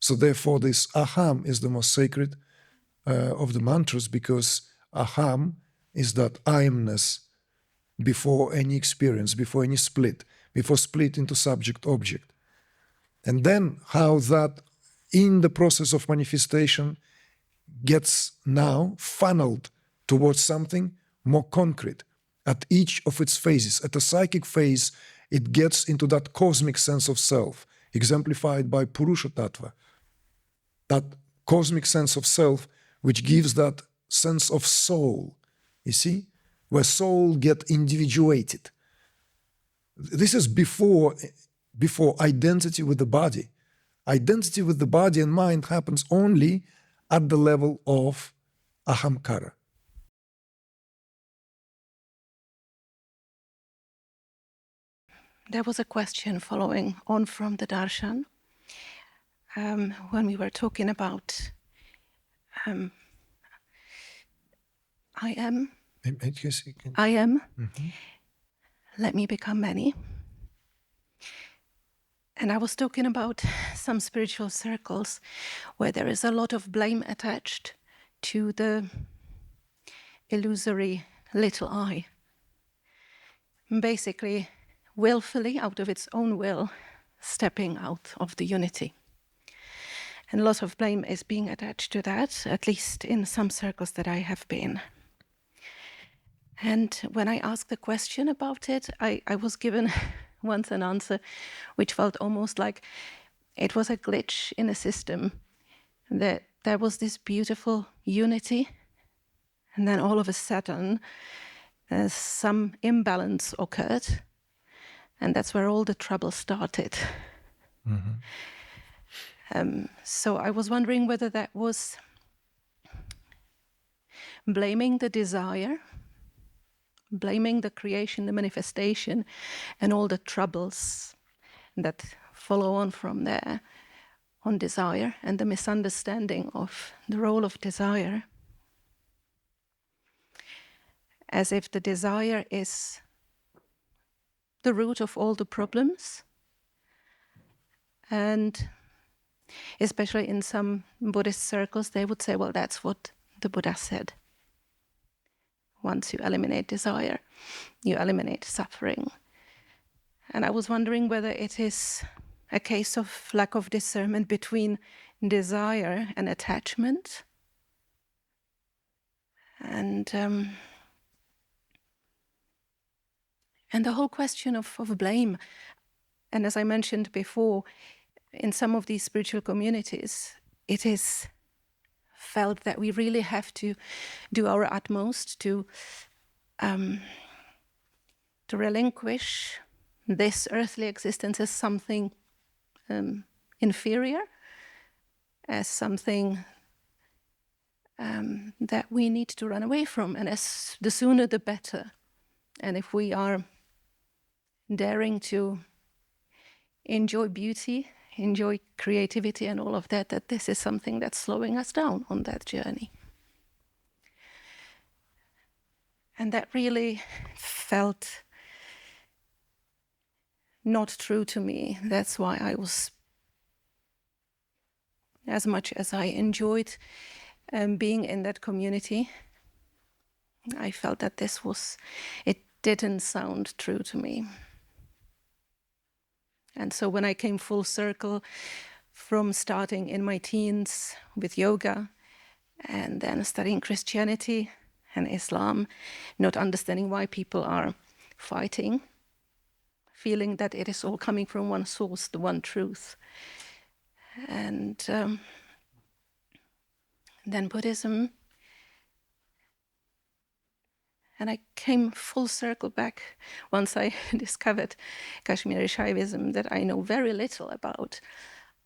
So therefore, this aham is the most sacred of the mantras, because aham is that I-amness before any experience, before any split, before split into subject-object. And then how that in the process of manifestation gets now funneled towards something more concrete at each of its phases. At the psychic phase, it gets into that cosmic sense of self, exemplified by Purusha Tattva, that cosmic sense of self which gives that sense of soul, you see, where soul get individuated. This is before identity with the body. Identity with the body and mind happens only at the level of ahamkara. There was a question following on from the darshan when we were talking about I am. I am. Mm-hmm. Let me become many. And I was talking about some spiritual circles where there is a lot of blame attached to the illusory little I. Basically, willfully, out of its own will, stepping out of the unity. And a lot of blame is being attached to that, at least in some circles that I have been. And when I asked the question about it, I was given once an answer which felt almost like it was a glitch in a system, that there was this beautiful unity, and then all of a sudden some imbalance occurred, and that's where all the trouble started. Mm-hmm. So I was wondering whether that was blaming the desire, blaming the creation, the manifestation, and all the troubles that follow on from there on desire and the misunderstanding of the role of desire, as if the desire is the root of all the problems. And especially in some Buddhist circles, they would say, well, that's what the Buddha said. Once you eliminate desire, you eliminate suffering. And I was wondering whether it is a case of lack of discernment between desire and attachment. And the whole question of blame. And as I mentioned before, in some of these spiritual communities, it is felt that we really have to do our utmost to relinquish this earthly existence as something inferior, as something that we need to run away from, and as the sooner the better. And if we are daring to enjoy beauty, enjoy creativity and all of that, that this is something that's slowing us down on that journey. And that really felt not true to me. That's why I was, as much as I enjoyed being in that community, I felt that it didn't sound true to me. And so when I came full circle from starting in my teens with yoga and then studying Christianity and Islam, not understanding why people are fighting, feeling that it is all coming from one source, the one truth. And then Buddhism. And I came full circle back once I discovered Kashmir Shaivism, that I know very little about,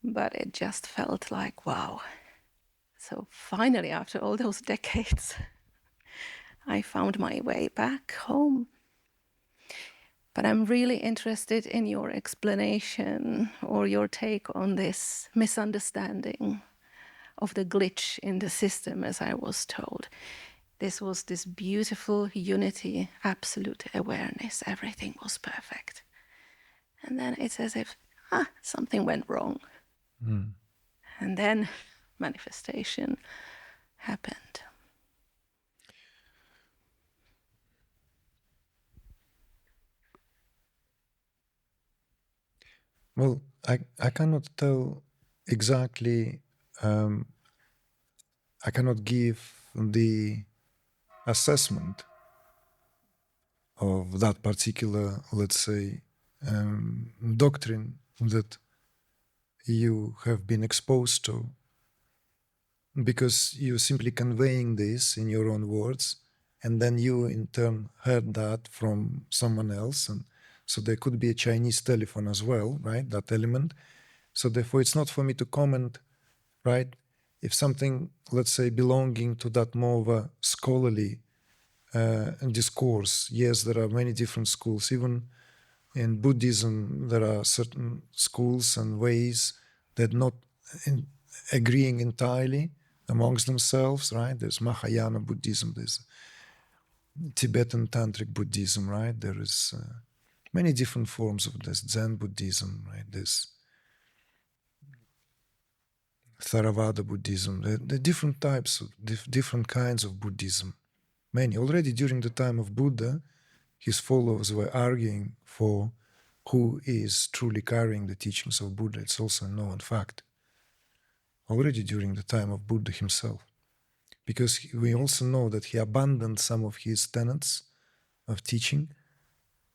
but it just felt like, wow. So finally, after all those decades, I found my way back home. But I'm really interested in your explanation or your take on this misunderstanding of the glitch in the system, as I was told. This was this beautiful unity, absolute awareness. Everything was perfect. And then it's as if, something went wrong. Mm. And then manifestation happened. Well, I cannot tell exactly, I cannot give the assessment of that particular, let's say, doctrine that you have been exposed to, because you're simply conveying this in your own words, and then you in turn heard that from someone else, and so there could be a Chinese telephone as well, right? That element. So therefore, it's not for me to comment, right? If something, let's say, belonging to that more of a scholarly discourse, yes, there are many different schools. Even in Buddhism, there are certain schools and ways that not agreeing entirely amongst themselves, right? There's Mahayana Buddhism, there's Tibetan Tantric Buddhism, right? There is many different forms of this Zen Buddhism, right? There's Theravada Buddhism. The different types of different kinds of Buddhism. Many. Already during the time of Buddha, his followers were arguing for who is truly carrying the teachings of Buddha. It's also a known fact. Already during the time of Buddha himself. Because we also know that he abandoned some of his tenets of teaching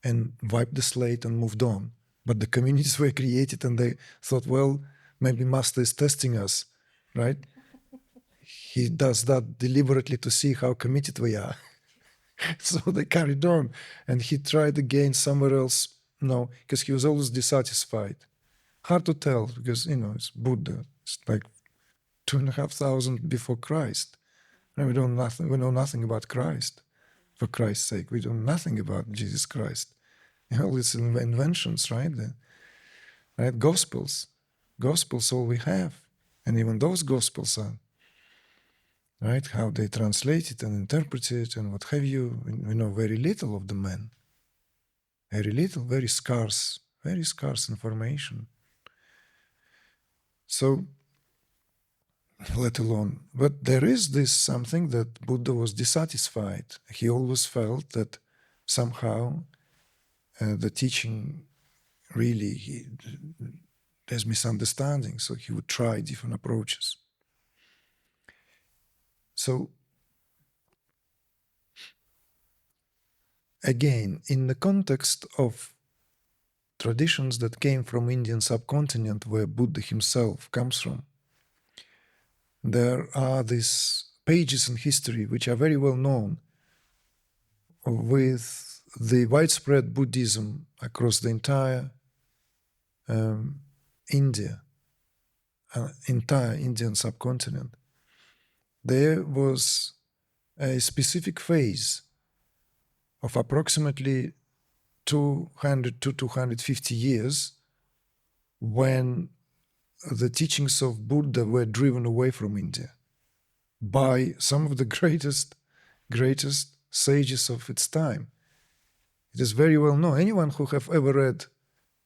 and wiped the slate and moved on. But the communities were created and they thought, well, maybe Master is testing us, right? He does that deliberately to see how committed we are. So they carried on. And he tried again somewhere else, no, because he was always dissatisfied. Hard to tell because, it's Buddha. It's like 2,500 before Christ. And we know nothing about Christ. For Christ's sake, we know nothing about Jesus Christ. All these inventions, right? Right? Gospels, all we have, and even those gospels are, right? How they translate it and interpret it and what have you. We know very little of the man. Very little, very scarce information. So, let alone, but there is this something that Buddha was dissatisfied. He always felt that somehow the teaching really, there's misunderstanding, so he would try different approaches. So, again, in the context of traditions that came from Indian subcontinent where Buddha himself comes from, there are these pages in history which are very well known with the widespread Buddhism across the entire India, entire Indian subcontinent. There was a specific phase of approximately 200 to 250 years when the teachings of Buddha were driven away from India by some of the greatest sages of its time. It is very well known. Anyone who have ever read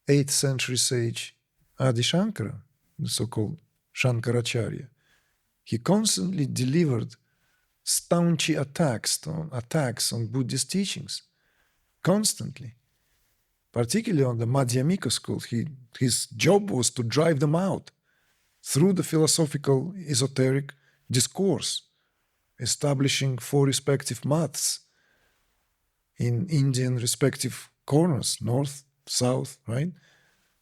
8th century sage Adi Shankara, the so-called Shankaracharya, he constantly delivered staunchy attacks on Buddhist teachings, constantly. Particularly on the Madhyamika school, his job was to drive them out through the philosophical esoteric discourse, establishing 4 respective maths in Indian respective corners, north, south, right?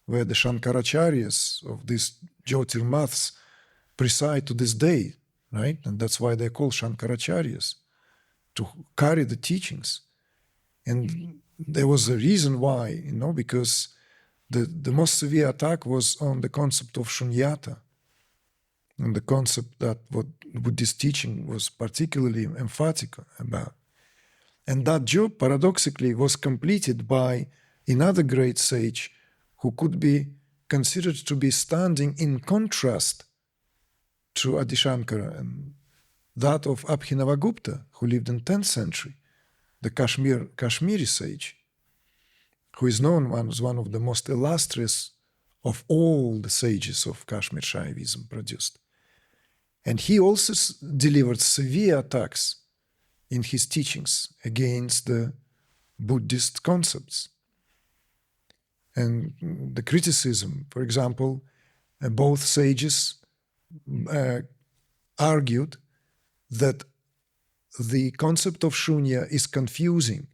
Where the Shankaracharyas of these Jyotirmaths preside to this day, right? And that's why they're called Shankaracharyas, to carry the teachings. And there was a reason why, because the most severe attack was on the concept of Shunyata, and the concept that what Buddhist teaching was particularly emphatic about. And that job, paradoxically, was completed by another great sage who could be considered to be standing in contrast to Adi Shankara, and that of Abhinavagupta, who lived in 10th century, the Kashmiri sage, who is known as one of the most illustrious of all the sages of Kashmir Shaivism produced. And he also delivered severe attacks in his teachings against the Buddhist concepts. And the criticism, for example, both sages argued that the concept of shunya is confusing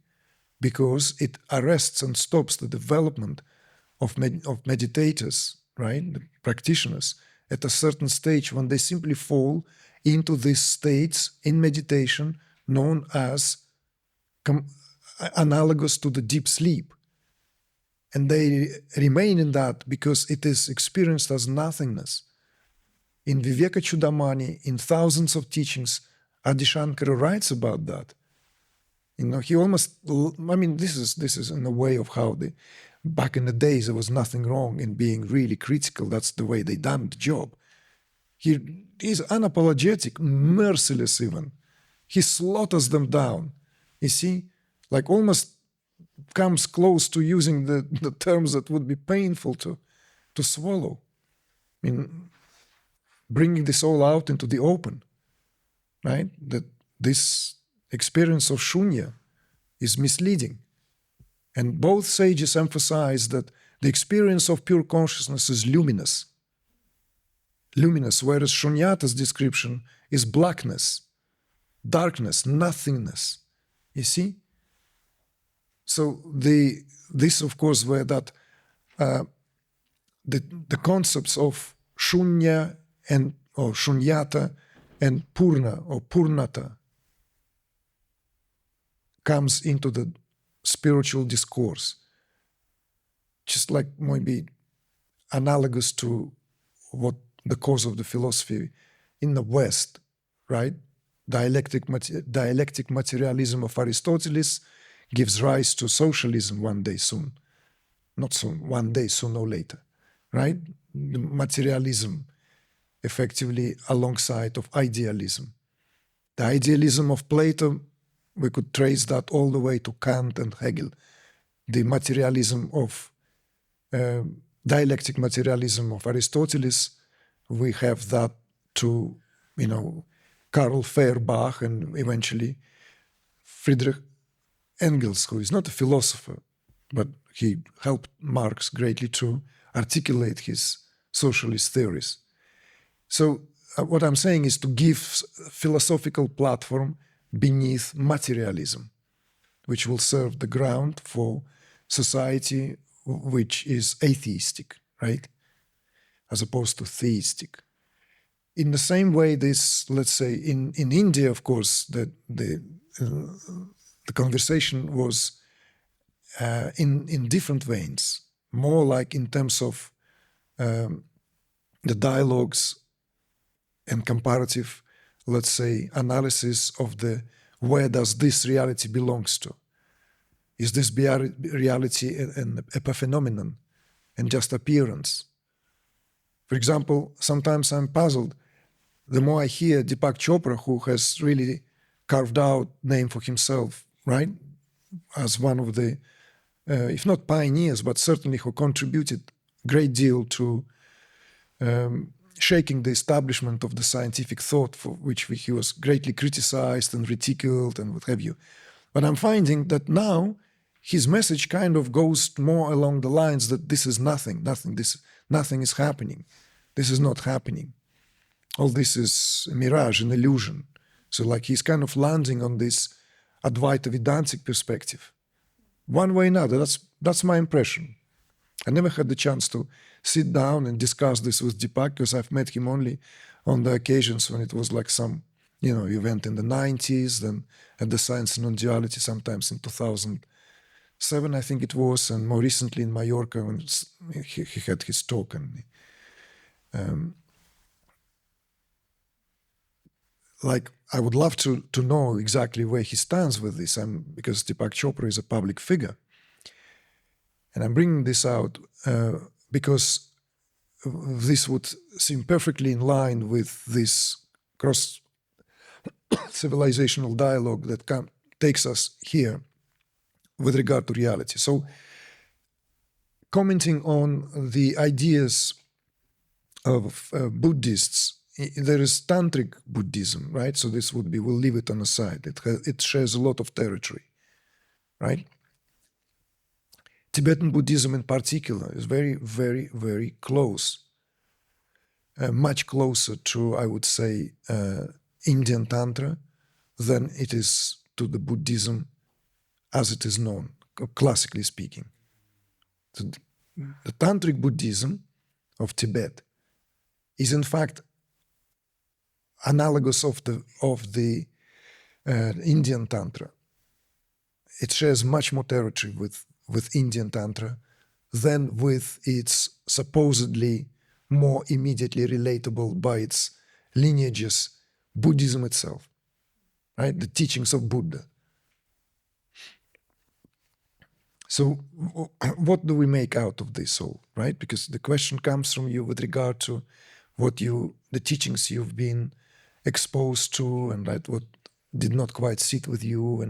because it arrests and stops the development of meditators, right, the practitioners, at a certain stage when they simply fall into these states in meditation known as analogous to the deep sleep. And they remain in that because it is experienced as nothingness. In Viveka Chudamani, in thousands of teachings, Adi Shankara writes about that. You know, he almost, I mean, this is in a way of how back in the days there was nothing wrong in being really critical. That's the way they done the job. He's unapologetic, merciless even. He slaughters them down. You see, like almost comes close to using the terms that would be painful to swallow. I mean, bringing this all out into the open, right? That this experience of shunya is misleading. And both sages emphasize that the experience of pure consciousness is luminous. Luminous, whereas Shunyata's description is blackness, darkness, nothingness. You see? So this, of course, where that the concepts of shunya or shunyata and purna or purnata comes into the spiritual discourse, just like maybe analogous to what the cause of the philosophy in the West, right? Dialectic materialism of Aristoteles gives rise to socialism one day soon. Not soon, one day, sooner or later, right? The materialism effectively alongside of idealism. The idealism of Plato, we could trace that all the way to Kant and Hegel. The materialism of dialectic materialism of Aristoteles, we have that to, Karl Feuerbach and eventually Friedrich Engels, who is not a philosopher, but he helped Marx greatly to articulate his socialist theories. So what I'm saying is to give philosophical platform beneath materialism, which will serve the ground for society which is atheistic, right? As opposed to theistic. In the same way, this, let's say, in India, of course, the conversation was in different veins, more like in terms of the dialogues and comparative, let's say, analysis of where does this reality belongs to? Is this reality an epiphenomenon and just appearance? For example, sometimes I'm puzzled. The more I hear Deepak Chopra, who has really carved out name for himself, right, as one of the, if not pioneers, but certainly who contributed a great deal to shaking the establishment of the scientific thought, for which he was greatly criticized and ridiculed and what have you. But I'm finding that now his message kind of goes more along the lines that this is nothing is happening. This is not happening. All this is a mirage, an illusion. So like he's kind of landing on this Advaita Vedantic perspective. One way or another, that's my impression. I never had the chance to sit down and discuss this with Deepak because I've met him only on the occasions when it was like some, event in the 90s, then at the Science and Non-Duality sometimes in 2007, I think it was, and more recently in Mallorca when he had his talk. And I would love to know exactly where he stands with this, because Deepak Chopra is a public figure. And I'm bringing this out because this would seem perfectly in line with this cross-civilizational dialogue that takes us here with regard to reality. So commenting on the ideas of Buddhists, there is Tantric Buddhism, right? So this would be, we'll leave it on the side. It shares a lot of territory, right? Tibetan Buddhism in particular is very, very, very close, much closer to, I would say, Indian Tantra than it is to the Buddhism as it is known, classically speaking. So the Tantric Buddhism of Tibet is in fact analogous of the Indian Tantra. It shares much more territory with Indian Tantra than with its supposedly more immediately relatable by its lineages Buddhism itself, right? The teachings of Buddha. So what do we make out of this all, right? Because the question comes from you with regard to the teachings you've been exposed to, and right, what did not quite sit with you,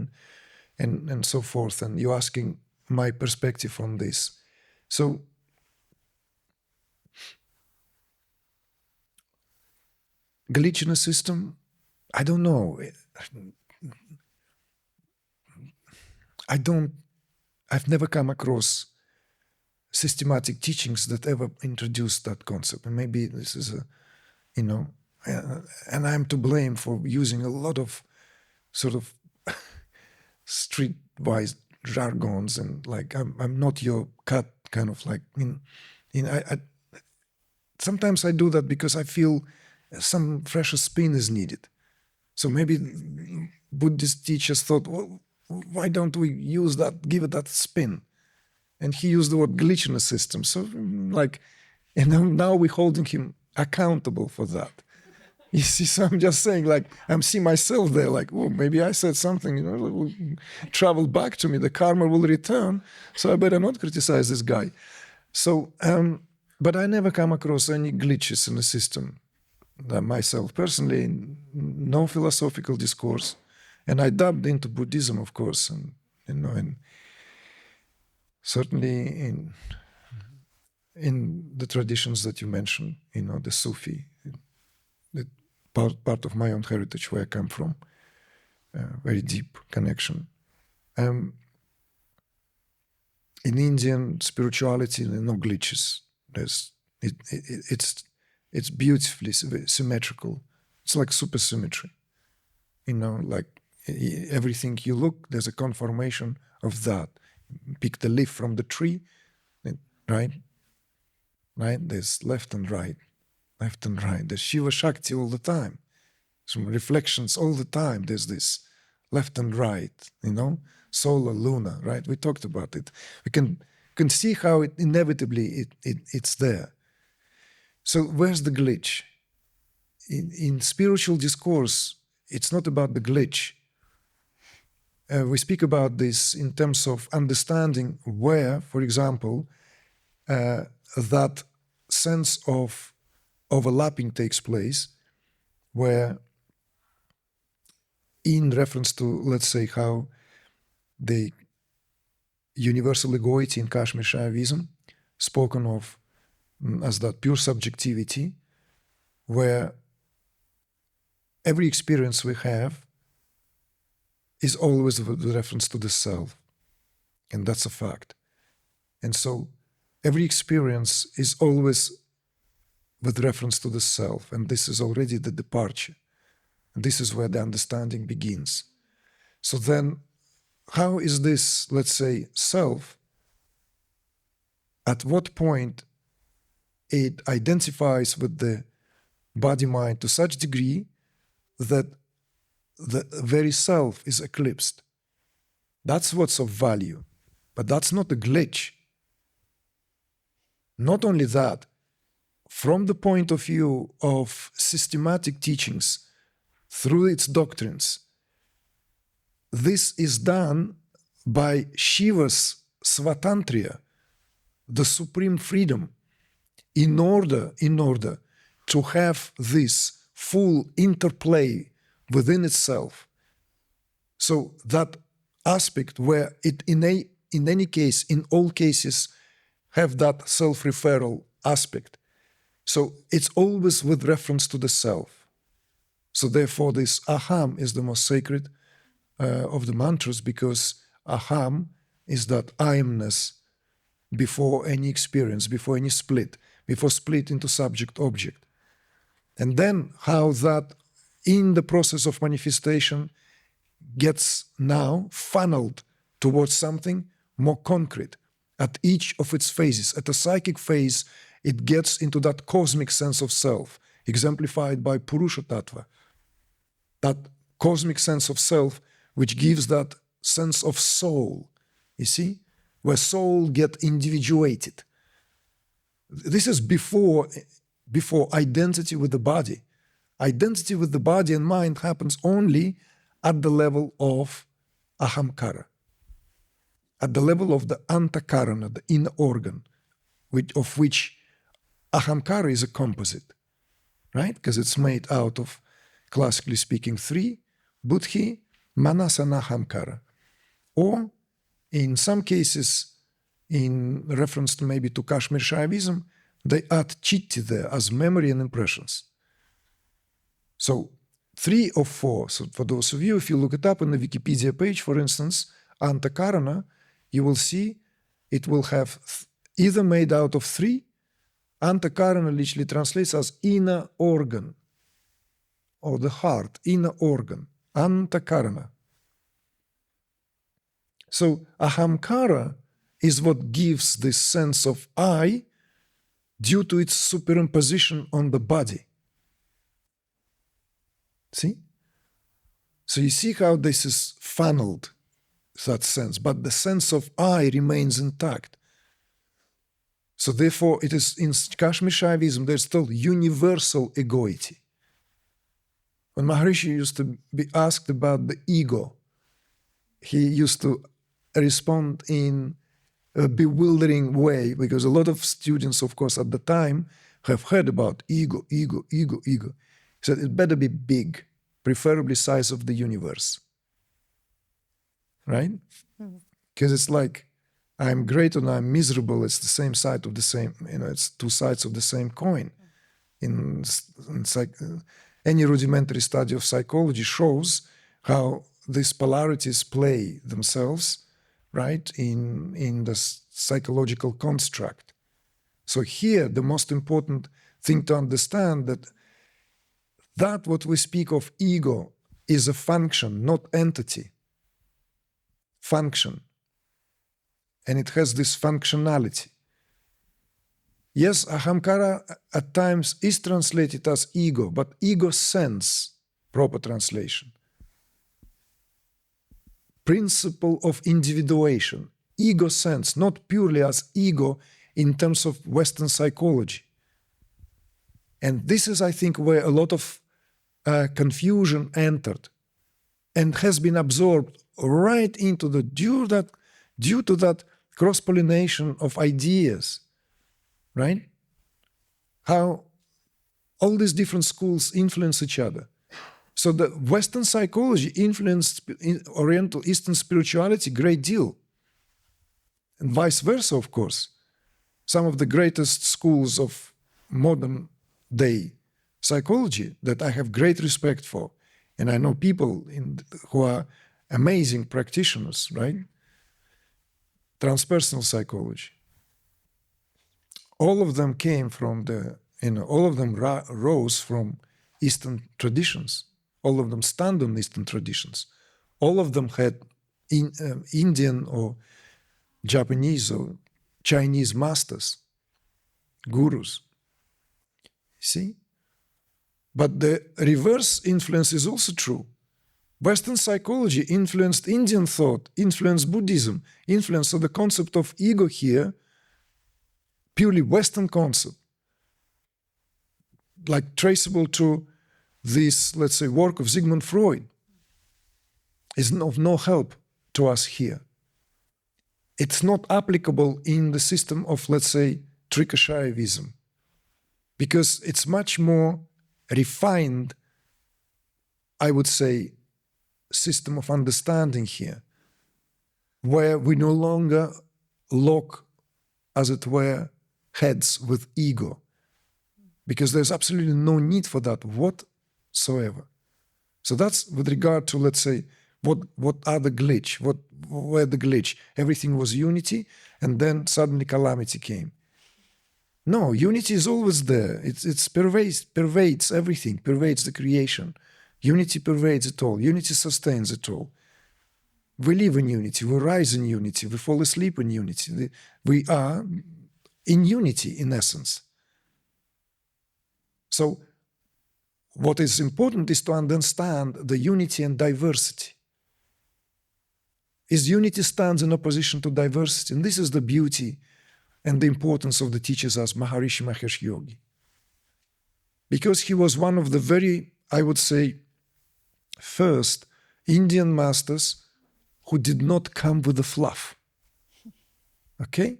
and so forth. And you're asking my perspective on this. So glitch in a system, I don't know. I've never come across systematic teachings that ever introduced that concept. And maybe this is and I'm to blame for using a lot of sort of streetwise jargons, and like I'm not your cut, kind of like I sometimes I do that because I feel some fresher spin is needed. So maybe Buddhist teachers thought, well, why don't we use that, give it that spin? And he used the word glitch in the system. So like, and now we're holding him accountable for that. You see, so I'm just saying, like, I'm seeing myself there, like, oh, maybe I said something, it will travel back to me, the karma will return, so I better not criticize this guy. So, but I never come across any glitches in the system. Myself personally, no philosophical discourse, and I dabbed into Buddhism, of course, and and certainly in the traditions that you mentioned, the Sufi, the part of my own heritage where I come from, very deep connection. In Indian spirituality, there are no glitches. It's beautifully symmetrical. It's like supersymmetry. Like everything you look, there's a conformation of that. Pick the leaf from the tree, right? There's left and right. There's Shiva Shakti all the time. Some reflections all the time. There's this left and right, solar, lunar, right? We talked about it. We can see how it inevitably it's there. So where's the glitch? In spiritual discourse, it's not about the glitch. We speak about this in terms of understanding where, for example, that sense of overlapping takes place, where in reference to, let's say, how the universal egoity in Kashmir Shaivism, spoken of as that pure subjectivity, where every experience we have is always with reference to the self, and that's a fact. And so every experience is always with reference to the self, and this is already the departure. And this is where the understanding begins. So then, how is this, let's say, self, at what point it identifies with the body-mind to such degree that the very self is eclipsed? That's what's of value, but that's not a glitch. Not only that, from the point of view of systematic teachings through its doctrines, this is done by Shiva's svatantriya, the supreme freedom, in order to have this full interplay within itself. So that aspect where it in any case, in all cases, have that self-referral aspect. So it's always with reference to the self. So therefore this aham is the most sacred of the mantras, because aham is that I-amness before any experience, before any split, before split into subject-object. And then how that in the process of manifestation gets now funneled towards something more concrete at each of its phases. At the psychic phase, it gets into that cosmic sense of self, exemplified by Purusha Tattva. That cosmic sense of self which gives that sense of soul, you see, where soul get individuated. This is before identity with the body. Identity with the body and mind happens only at the level of ahamkara, at the level of the Antahkarana, the inner organ, of which ahamkara is a composite, right? Because it's made out of, classically speaking, three: buddhi, manas, and ahamkara. Or, in some cases, in reference to maybe to Kashmir Shaivism, they add chitti there as memory and impressions. So 3 or 4. So for those of you, if you look it up on the Wikipedia page, for instance, Antahkarana, you will see it will have either made out of 3. Antahkarana literally translates as inner organ, or the heart, inner organ. Antahkarana. So ahamkara is what gives this sense of I due to its superimposition on the body. See? So you see how this is funneled, that sense, but the sense of I remains intact. So therefore, it is in Kashmir Shaivism, there's still universal egoity. When Maharishi used to be asked about the ego, he used to respond in a bewildering way, because a lot of students, of course, at the time have heard about ego, ego, ego, ego. He said it better be big, preferably size of the universe, right? Because it's like I'm great and I'm miserable. It's the same side of the same, it's two sides of the same coin. In any rudimentary study of psychology shows how these polarities play themselves, right, in the psychological construct. So here, the most important thing to understand that what we speak of ego is a function, not entity. Function. And it has this functionality. Yes, ahamkara at times is translated as ego, but ego sense, proper translation. Principle of individuation, ego sense, not purely as ego in terms of Western psychology. And this is, I think, where a lot of confusion entered and has been absorbed right into due to that cross-pollination of ideas, right? How all these different schools influence each other. So the Western psychology influenced Oriental Eastern spirituality a great deal. And vice versa, of course. Some of the greatest schools of modern day psychology that I have great respect for, and I know people who are amazing practitioners, right? Transpersonal psychology. All of them came from all of them rose from Eastern traditions. All of them stand on Eastern traditions. All of them had Indian or Japanese or Chinese masters, gurus. See? But the reverse influence is also true. Western psychology influenced Indian thought, influenced Buddhism, so the concept of ego here, purely Western concept, like traceable to this, let's say, work of Sigmund Freud, is of no help to us here. It's not applicable in the system of, let's say, Shaivism, because it's much more refined, I would say, system of understanding here, where we no longer lock as it were, heads with ego, because there's absolutely no need for that whatsoever. So that's with regard to, let's say, what are the glitch? What were the glitch? Everything was unity, and then suddenly calamity came. No, unity is always there. It's pervades everything, pervades the creation. Unity pervades it all. Unity sustains it all. We live in unity. We rise in unity. We fall asleep in unity. We are in unity, in essence. So what is important is to understand the unity and diversity. Is unity stands in opposition to diversity, and this is the beauty and the importance of the teachers as Maharishi Mahesh Yogi. Because he was one of the very, I would say, first Indian masters who did not come with the fluff. Okay?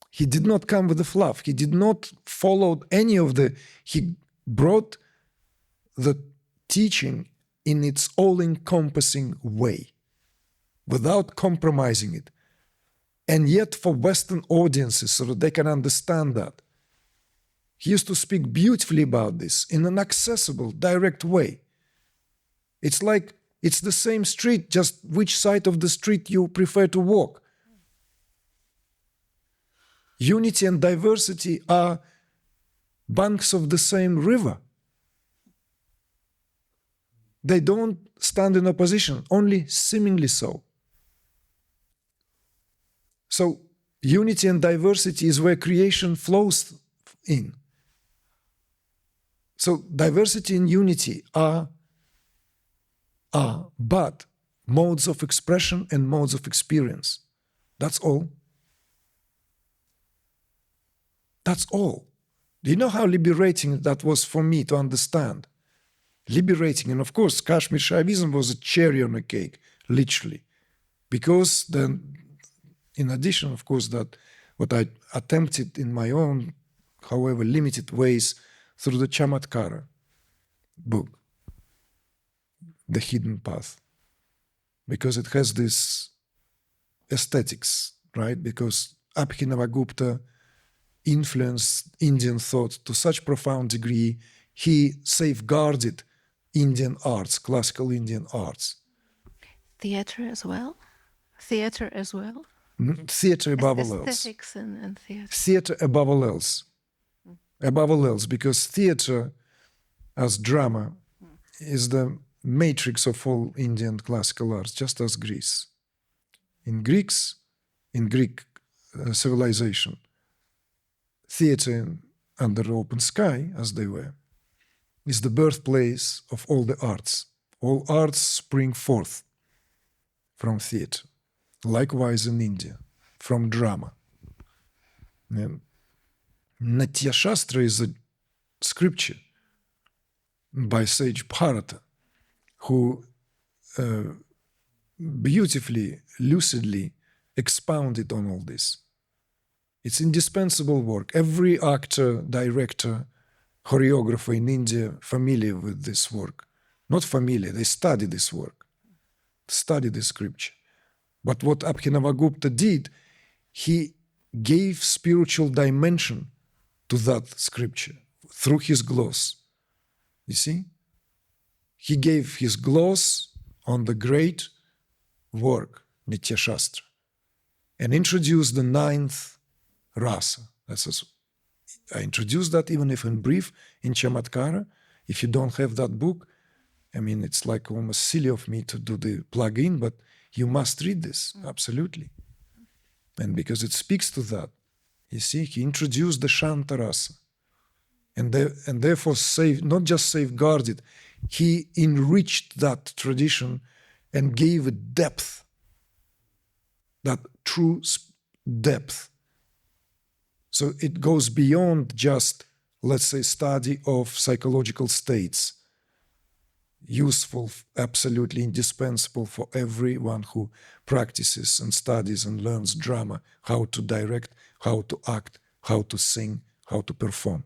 He did not come with the fluff. He did not follow any of he brought the teaching in its all-encompassing way, without compromising it. And yet for Western audiences, so that they can understand that, he used to speak beautifully about this in an accessible, direct way. It's like it's the same street, just which side of the street you prefer to walk. Unity and diversity are banks of the same river. They don't stand in opposition, only seemingly so. So unity and diversity is where creation flows in. So diversity and unity are but modes of expression and modes of experience. That's all. That's all. Do you know how liberating that was for me to understand? Liberating. And of course, Kashmir Shaivism was a cherry on a cake, literally. Because then, in addition, of course, that what I attempted in my own, however limited ways, through the Chamatkara book, The Hidden Path. Because it has this aesthetics, right? Because Abhinavagupta influenced Indian thought to such profound degree, he safeguarded Indian arts, classical Indian arts. Theater as well? Theater as well? Theater above all else. Aesthetics and theater. Theater above all else. Above all else, because theater as drama is the matrix of all Indian classical arts, just as Greece. In Greek civilization, theater under open sky, as they were, is the birthplace of all the arts. All arts spring forth from theater. Likewise in India, from drama. And Natya Shastra is a scripture by sage Bharata, who beautifully, lucidly expounded on all this. It's indispensable work. Every actor, director, choreographer in India familiar with this work. Not familiar, they study this work, study this scripture. But what Abhinavagupta did, he gave spiritual dimension to that scripture through his gloss. You see? He gave his gloss on the great work, Nitya Shastra, and introduced the 9th rasa. I introduced that, even if in brief, in Chamatkara. If you don't have that book, I mean, it's like almost silly of me to do the plug-in, but you must read this, absolutely. And because it speaks to that, you see, he introduced the Shanta rasa. And therefore not just safeguarded, he enriched that tradition and gave it depth, that true depth. So it goes beyond just, let's say, study of psychological states, useful, absolutely indispensable for everyone who practices and studies and learns drama, how to direct, how to act, how to sing, how to perform.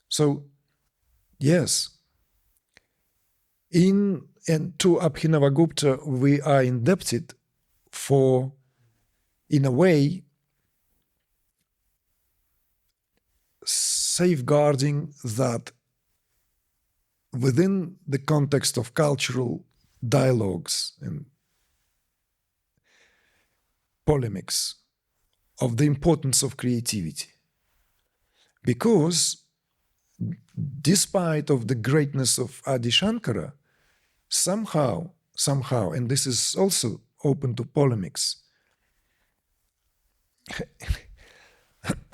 So, yes, to Abhinavagupta we are indebted for, in a way, safeguarding that within the context of cultural dialogues and polemics of the importance of creativity. Because despite of the greatness of Adi Shankara, somehow, and this is also open to polemics,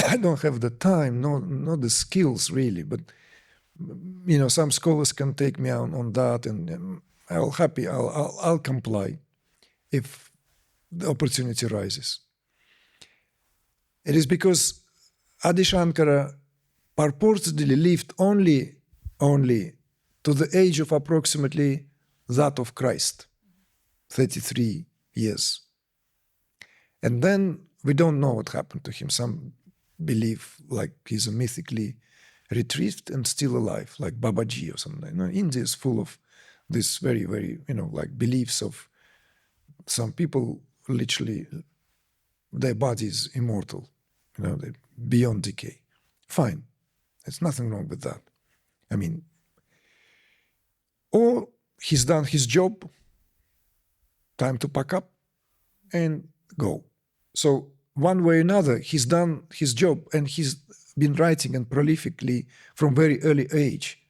I don't have the time, not the skills really, but some scholars can take me on that, and I'll comply if the opportunity arises. It is because Adi Shankara purportedly lived only to the age of approximately that of Christ, 33 years. And then we don't know what happened to him. Some believe like he's mythically retrieved and still alive, like Babaji or something. India is full of this very, very, like beliefs of some people literally, their body is immortal, they're beyond decay. Fine. There's nothing wrong with that. I mean, or he's done his job, time to pack up and go. So one way or another, he's done his job and he's been writing and prolifically from very early age.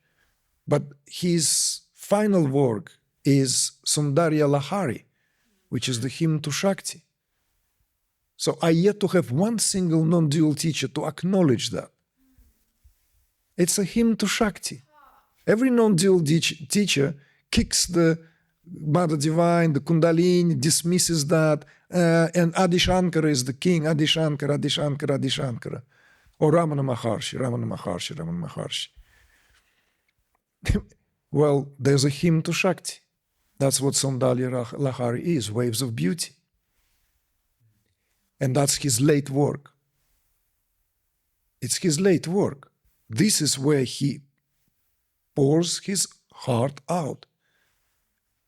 But his final work is Sundarya Lahari, which is the hymn to Shakti. So I yet to have one single non-dual teacher to acknowledge that. It's a hymn to Shakti. Every non-dual teacher kicks the Mother Divine, the Kundalini, dismisses that, and Adi Shankara is the king, Adi Shankara, Adi Shankara, Adi Shankara. Or Ramana Maharshi, Ramana Maharshi, Ramana Maharshi. Well, there's a hymn to Shakti. That's what Sundarya Lahari is, waves of beauty. And that's his late work. It's his late work. This is where he pours his heart out.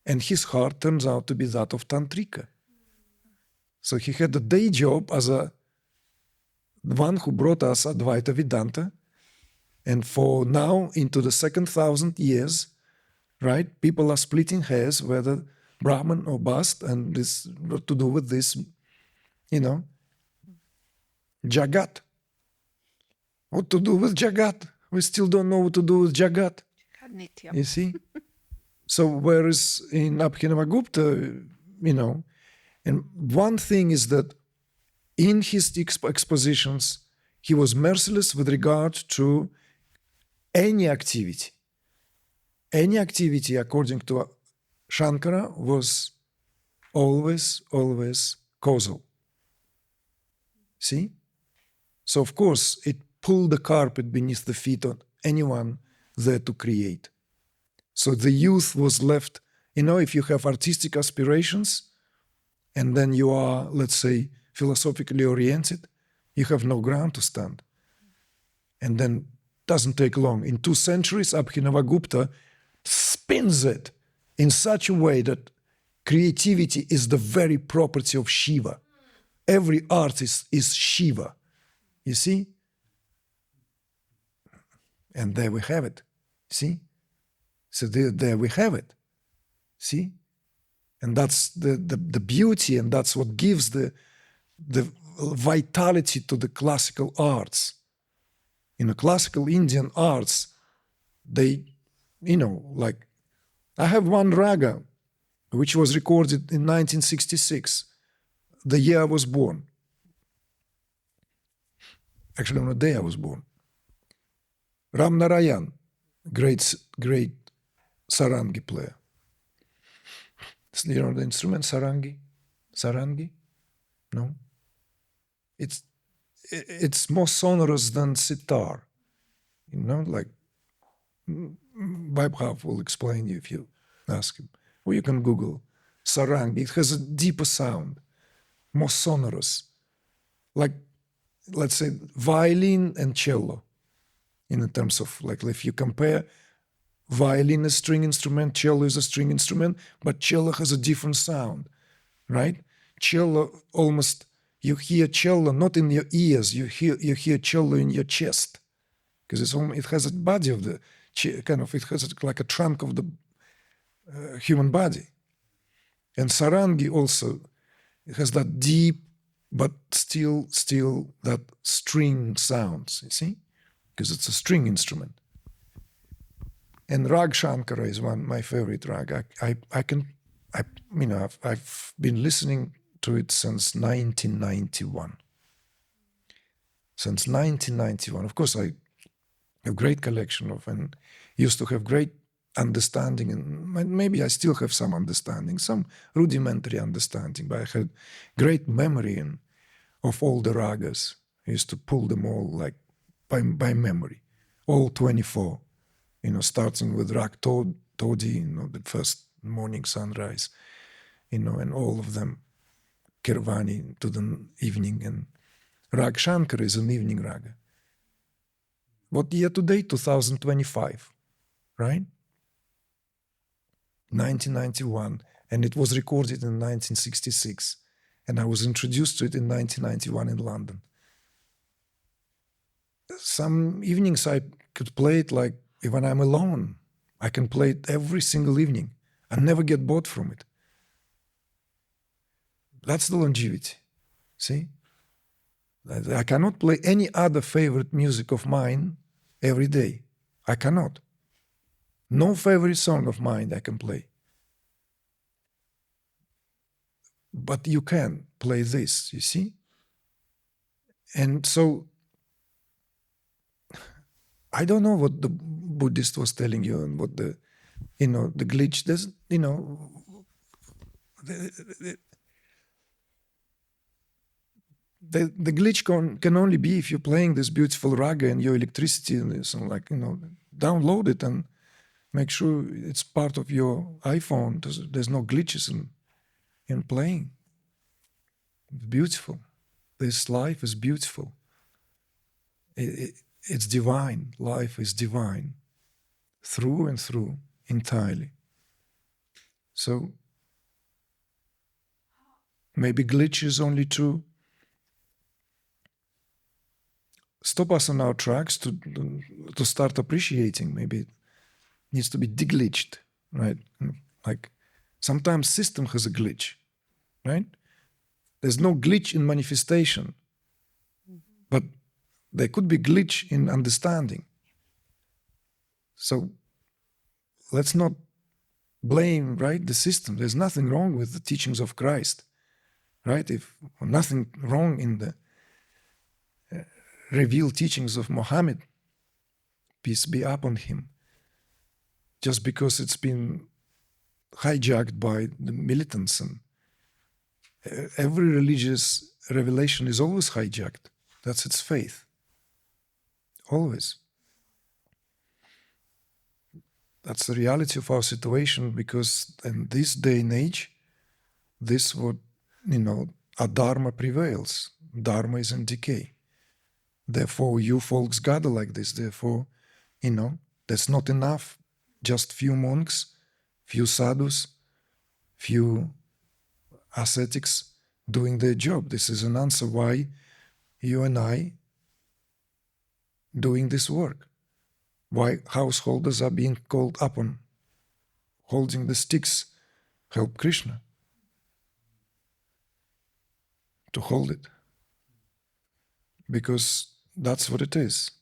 And his heart turns out to be that of Tantrika. So he had a day job as the one who brought us Advaita Vedanta. And for now, into the second 1,000 years, right, people are splitting hairs whether Brahman or Bast, and this what to do with this, Jagat. What to do with Jagat? We still don't know what to do with Jagat. You see? So whereas in Abhinavagupta, and one thing is that in his expositions, he was merciless with regard to any activity. Any activity, according to Shankara, was always causal. See? So of course, it pulled the carpet beneath the feet of anyone there to create. So the youth was left, if you have artistic aspirations, and then you are, let's say, philosophically oriented, you have no ground to stand. And then doesn't take long. In 2 centuries, Abhinavagupta spins it in such a way that creativity is the very property of Shiva. Every artist is Shiva. You see? And there we have it. See? So there we have it. See? And that's the beauty, and that's what gives the vitality to the classical arts. In the classical Indian arts, they, like, I have one raga, which was recorded in 1966, the year I was born. Actually, on the day I was born. Ram Narayan, great sarangi player. You know the instrument sarangi? Sarangi? No? It's more sonorous than sitar. Like Vaibhav will explain you if you ask him. Or you can Google sarangi. It has a deeper sound, more sonorous. Like, let's say, violin and cello. In terms of, like, if you compare violin is a string instrument, cello is a string instrument, but cello has a different sound, right? Cello almost, you hear cello not in your ears, you hear cello in your chest. because it has a body of the kind of, it has like a trunk of the human body. And sarangi also, it has that deep but still that string sounds, you see, because it's a string instrument. And Rag Shankara is my favorite rag. I've been listening to it since 1991. Since 1991, of course, I have great collection of, and used to have great understanding, and maybe I still have some understanding, some rudimentary understanding, but I had great memory of all the ragas. I used to pull them all like by memory, all 24. Starting with Rag Todi, the first morning sunrise, and all of them, Kirvani to the evening, and Rag Shankar is an evening raga. What year today? 2025, right? 1991, and it was recorded in 1966, and I was introduced to it in 1991 in London. Some evenings I could play it like when I'm alone. I can play it every single evening. I never get bored from it. That's the longevity, see? I cannot play any other favorite music of mine every day. I cannot. No favorite song of mine I can play. But you can play this, you see? And so, I don't know what the Buddhist was telling you and what the glitch, there's, the glitch can only be if you're playing this beautiful raga and your electricity and so download it and make sure it's part of your iPhone. There's no glitches in playing. It's beautiful. This life is beautiful. It's divine. Life is divine. Through and through, entirely. So, maybe glitch is only to stop us on our tracks to start appreciating. Maybe it needs to be deglitched, right? Like sometimes system has a glitch, right? There's no glitch in manifestation, but there could be glitch in understanding. So let's not blame, right, the system. There's nothing wrong with the teachings of Christ, right? Nothing wrong in the revealed teachings of Muhammad, peace be upon him, just because it's been hijacked by the militants. And every religious revelation is always hijacked. That's its faith. Always. That's the reality of our situation, because in this day and age, Adharma prevails. Dharma is in decay. Therefore, you folks gather like this. Therefore, that's not enough. Just few monks, few sadhus, few ascetics doing their job. This is an answer why you and I doing this work. Why householders are being called upon, holding the sticks, help Krishna to hold it. Because that's what it is.